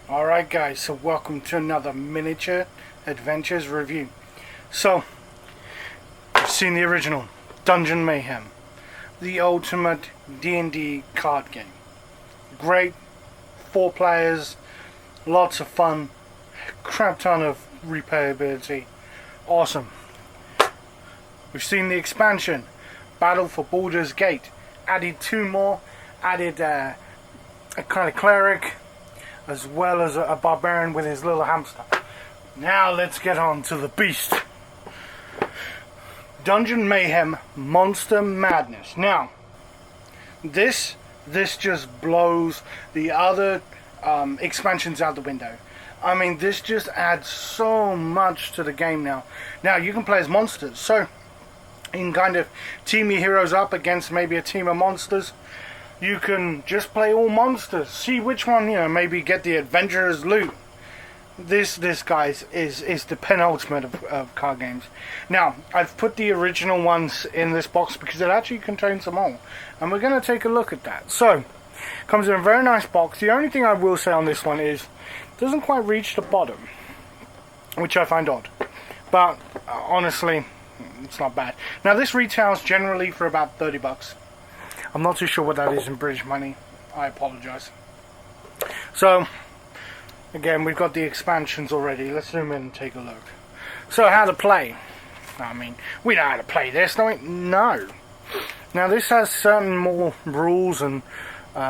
Alright guys, so welcome to another Miniature Adventures review. So, you've seen the original Dungeon Mayhem, the ultimate D&D card game. Great, 4 players, lots of fun, crap ton of replayability, awesome. We've seen the expansion, Battle for Baldur's Gate, added 2 more, added a kind of cleric, as well as a barbarian with his little hamster. Now let's get on to the beast. Dungeon Mayhem Monster Madness. Now, this just blows the other expansions out the window. I mean, this just adds so much to the game now. Now, you can play as monsters, so you can kind of team your heroes up against maybe a team of monsters. You can just play all monsters. See which one, maybe get the adventurer's loot. This guys, is the penultimate of card games. Now, I've put the original ones in this box because it actually contains them all. And we're going to take a look at that. So, comes in a very nice box. The only thing I will say on this one is, it doesn't quite reach the bottom, which I find odd. But, honestly, it's not bad. Now, this retails generally for about $30. I'm not too sure what that is in British money. I apologize. So, again, we've got the expansions already. Let's zoom in and take a look. So, how to play. I mean, we know how to play this, don't we? No. Now, this has certain more rules and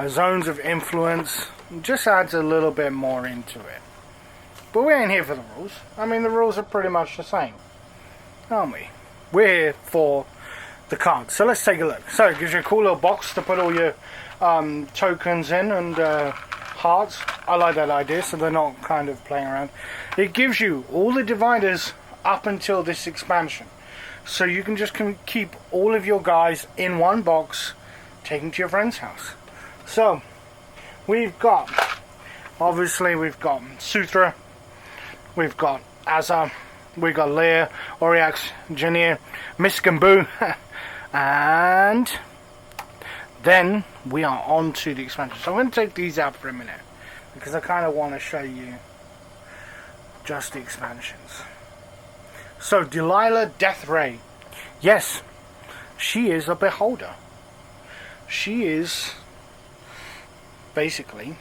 zones of influence. It just adds a little bit more into it. But we ain't here for the rules. I mean, the rules are pretty much the same, aren't we? We're here for the cards. So let's take a look. So it gives you a cool little box to put all your tokens in and hearts. I like that idea, so they're not kind of playing around. It gives you all the dividers up until this expansion, so you can just keep all of your guys in one box, taking to your friend's house. So we've got, obviously we've got Sutra, we've got Azar, we've got Lear, Oriax, Janir, Miskambu, and then we are on to the expansion. So I'm going to take these out for a minute because I kind of want to show you just the expansions. So Delilah Deathray, yes, she is a beholder. She is basically,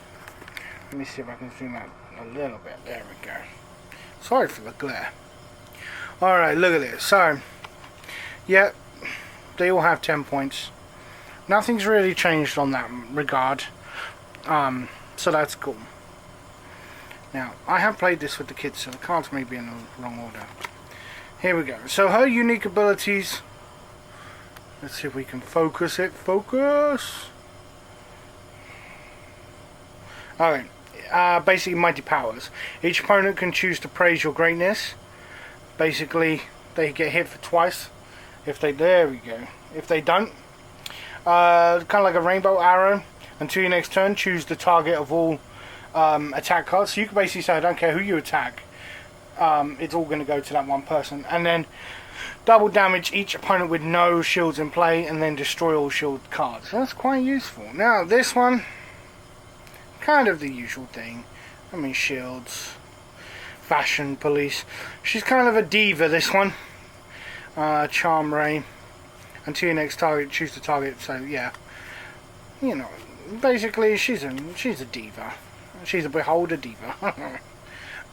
let me see if I can zoom out a little bit. There we go. Sorry for the glare. Alright, look at this. So, yeah, they all have 10 points. Nothing's really changed on that regard. So that's cool. Now, I have played this with the kids, so the cards may be in the wrong order. Here we go. So her unique abilities. Let's see if we can focus it. Focus! Alright. Basically, mighty powers. Each opponent can choose to praise your greatness. Basically, they get hit for twice. There we go. If they don't, kind of like a rainbow arrow. Until your next turn, choose the target of all attack cards. So you can basically say, I don't care who you attack. It's all going to go to that one person. And then double damage each opponent with no shields in play, and then destroy all shield cards. So that's quite useful. Now this one, kind of the usual thing. I mean, shields, fashion police. She's kind of a diva, this one. Charm ray. Until your next target, choose the target. So yeah, basically she's a diva. She's a beholder diva.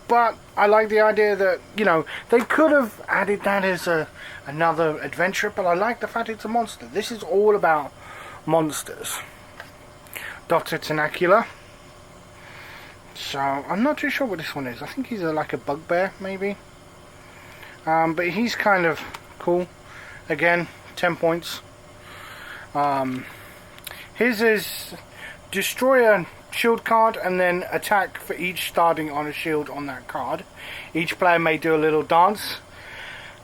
But I like the idea that they could have added that as another adventure. But I like the fact it's a monster. This is all about monsters. Dr. Edsen Acula. So, I'm not too sure what this one is. I think he's like a bugbear, maybe. But he's kind of cool. Again, 10 points. His is destroy a shield card and then attack for each starting on a shield on that card. Each player may do a little dance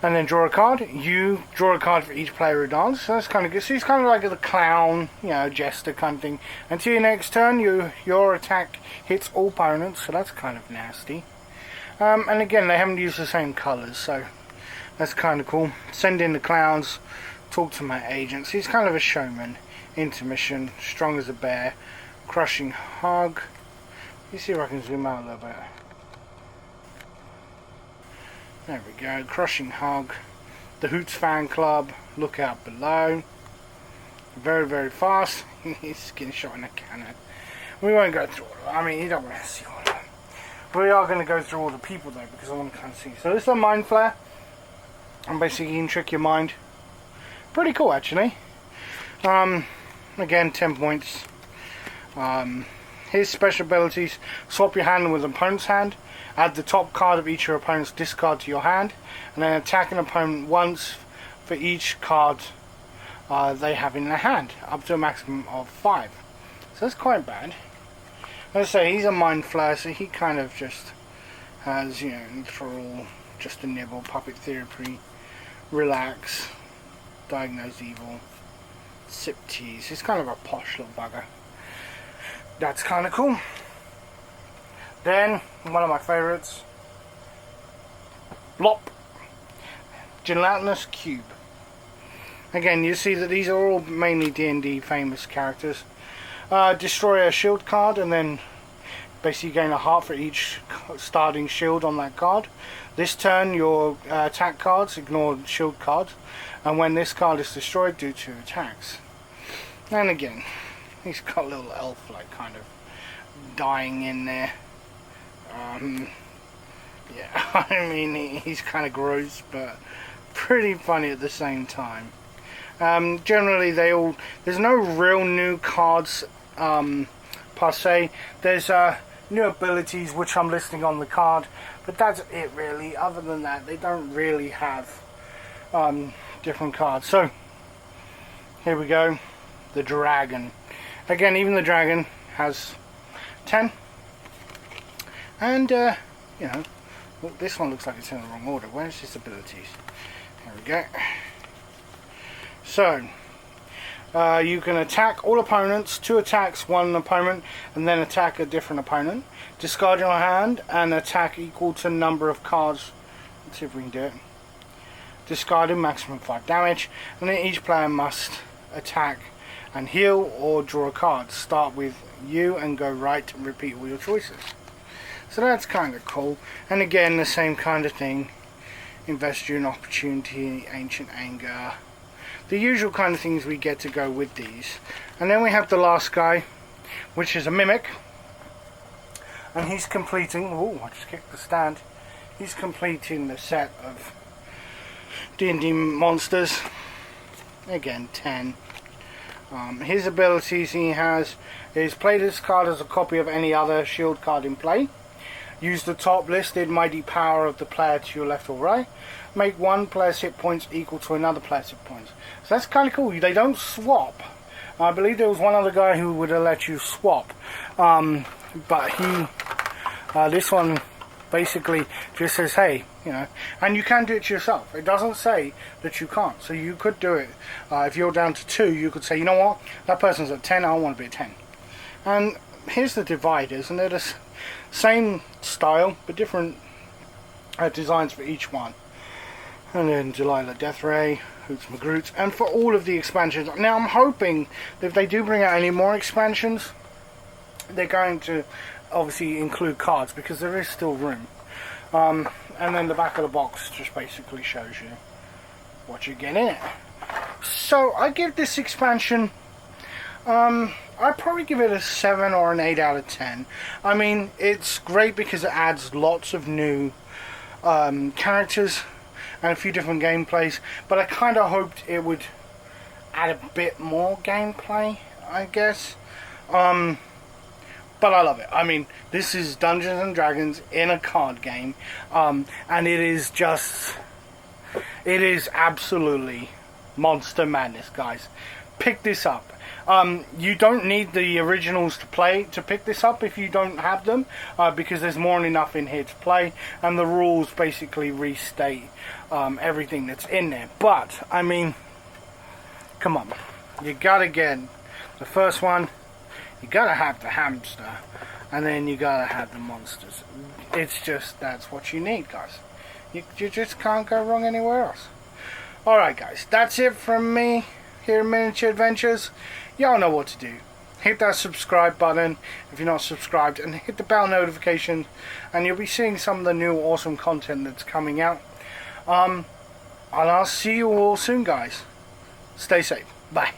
and then draw a card. You draw a card for each player who dances. So that's kind of good. So he's kind of like the clown, jester kind of thing. Until your next turn, your attack hits all opponents. So that's kind of nasty. And again, they haven't used the same colours, so that's kind of cool. Send in the clowns, talk to my agents. He's kind of a showman. Intermission, strong as a bear, crushing hug, You see if I can zoom out a little bit. There we go. Crushing Hug. The Hoots Fan Club. Look out below. Very, very fast. He's getting shot in a cannon. We won't go through all of them. I mean, you don't want to see all of them. We are going to go through all the people though, because I want to kind of see. So this is a Mind Flare. And basically you can trick your mind. Pretty cool actually. Again, 10 points. His special abilities: swap your hand with an opponent's hand, add the top card of each of your opponent's discard to your hand, and then attack an opponent once for each card they have in their hand, up to a maximum of 5. So that's quite bad. As I say, he's a Mind Flare, so he kind of just has, you know, Enthrall, Just a Nibble, Puppet Therapy, Relax, Diagnose Evil, Sip Tease. He's kind of a posh little bugger. That's kind of cool. Then, one of my favourites, Blop, Gelatinous Cube. Again, you see that these are all mainly D&D famous characters. Destroy a shield card and then basically gain a heart for each starting shield on that card. This turn, your attack cards ignore shield cards, and when this card is destroyed, do 2 attacks. And again, he's got a little elf like kind of dying in there. Yeah, I mean, he's kind of gross, but pretty funny at the same time. Generally, there's no real new cards per se. There's new abilities which I'm listing on the card, but that's it really. Other than that, they don't really have different cards. So here we go, the dragon. Again, even the dragon has 10, and you know, well, this one looks like it's in the wrong order. Where's his abilities? Here we go. So, you can attack all opponents, 2 attacks, 1 opponent, and then attack a different opponent. Discard your hand and attack equal to number of cards. Let's see if we can do it. Discarding maximum 5 damage, and then each player must attack and heal or draw a card. Start with you and go right and repeat all your choices. So that's kind of cool. And again, the same kind of thing. Invest you in opportunity, ancient anger. The usual kind of things we get to go with these. And then we have the last guy, which is a mimic. And he's completing... Oh, I just kicked the stand. He's completing the set of D&D monsters. Again, 10. His abilities he has is play this card as a copy of any other shield card in play. Use the top listed mighty power of the player to your left or right. Make one player's hit points equal to another player's hit points. So that's kind of cool. They don't swap. I believe there was one other guy who would have let you swap. But this one basically just says, hey, you know, and you can do it to yourself. It doesn't say that you can't. So you could do it. If you're down to 2, you could say, you know what, that person's at 10, I want to be at 10. And here's the dividers, and they're the same style, but different designs for each one. And then Delilah Deathray, Hoots McGroots, and for all of the expansions. Now I'm hoping that if they do bring out any more expansions, they're going to obviously include cards, because there is still room. And then the back of the box just basically shows you what you get in it. So I give this expansion, I'd probably give it a 7 or an 8 out of 10. I mean, it's great because it adds lots of new characters and a few different gameplays, but I kind of hoped it would add a bit more gameplay, I guess. But I love it. I mean, this is Dungeons and Dragons in a card game, and it is absolutely monster madness, guys. Pick this up. You don't need the originals to pick this up if you don't have them, because there's more than enough in here to play, and the rules basically restate everything that's in there. But I mean, come on, you gotta get the first one. You gotta have the hamster, and then you gotta have the monsters. It's just, that's what you need, guys. You just can't go wrong anywhere else. Alright guys, that's it from me here at Miniature Adventures. Y'all know what to do. hit that subscribe button if you're not subscribed, and hit the bell notification, and you'll be seeing some of the new awesome content that's coming out. And I'll see you all soon, guys. Stay safe. Bye.